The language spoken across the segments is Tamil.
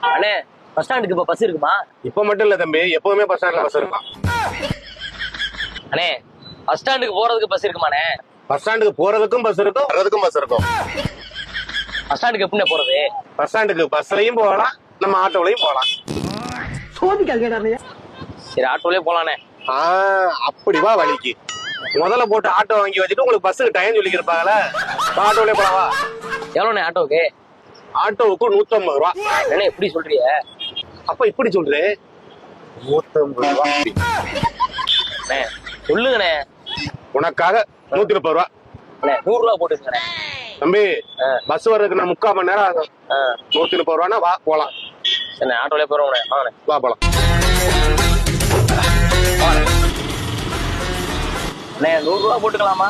அண்ணே பஸ் ஸ்டாண்டுக்கு இப்ப பஸ் இருக்குமா? இப்ப மட்டும் இல்ல தம்பி, எப்பவுமே பஸ் ஸ்டாண்ட்ல பஸ் இருக்கும். அண்ணே பஸ் ஸ்டாண்டுக்கு போறதுக்கு பஸ் இருக்குமாண்ணே? பஸ் ஸ்டாண்டுக்கு போறதுக்கும் பஸ் இருக்கும், வர்றதுக்கும் பஸ் இருக்கும். பஸ் ஸ்டாண்டுக்கு எப்படிண்ணே போறது? பஸ் ஸ்டாண்டுக்கு பஸ்லயும் போகலாம், நம்ம ஆட்டோலயும் போகலாம். சரி ஆட்டோலயே போலானே. அப்படி வா வழிக்கு. முதல்ல போட்டு ஆட்டோ வாங்கி வச்சுட்டு உங்களுக்கு பஸ்ஸுக்கு டைம் சொல்லி இருப்பாங்கல்ல, ஆட்டோலயே போலாவா? எவ்வளோண்ணே ஆட்டோவுக்கு? ஆட்டோவுக்கு 150 ரூபா. என்ன எப்படி சொல்றீங்க? அப்ப இப்படி சொல்றேன், 150 ரூபா. அண்ணே சொல்லுங்கண்ணே. உனக்காக 130 ரூபா. அண்ணே 100 ரூபா போட்டுருக்கண்ணே. தம்பி பஸ் வர்றதுக்கு நான் 3/4 மணி நேரம் ஆகும். 130 ரூபானா வா போலாம். சரி ஆட்டோலயே போறோம்ண்ணே. வாங்கண்ணே வா போலாம். அண்ணே 100 ரூபா போட்டுக்கலாமா?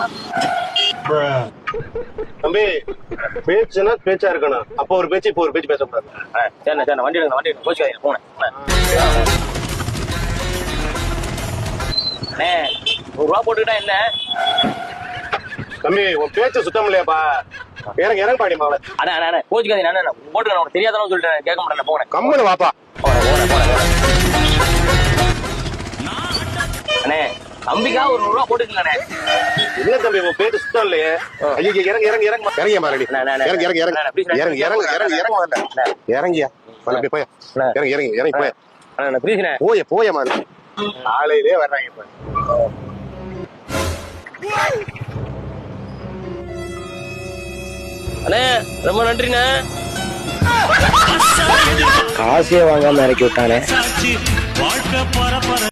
தம்பி பேச்சுன்னா பேச்சா இருக்கணும். அப்போ ஒரு பேச்சு, இப்போ ஒரு பேச்சு பேசக்கூடாது. சரிண்ணே சரிண்ணே வண்டி எடுங்க கோச்சுக்காதீங்க போனேன். அண்ணே 100 ரூபா போட்டுக்கிட்டா என்ன? தம்பி உன் பேச்சு சுத்தம் இல்லையாப்பா. இறங்க பாடி மாவள. அண்ணே கோச்சுக்காதீங்க. அண்ணே போட்டுக்கிறேன், உனக்கு தெரியாதானு சொல்லிட்டேன், கேட்க மாட்டேன். போனேன் கம்முன்னு வாப்பா. அண்ணே தம்பிக்கா ஒரு 100 ரூபா போட்டுக்கலாண்ணே. இல்ல தம்பி உன் பேச்சு சுத்தம் இல்லையே. ஐயோ இறங்க மாறடி. இறங்கியா போய் இறங்கி போய் போய மாதிரி ஆலையிலே வர்றாங்க. இப்ப அண்ணே ரொம்ப நன்றிண்ணே. காசே வாங்காம இறக்கி விட்டானே.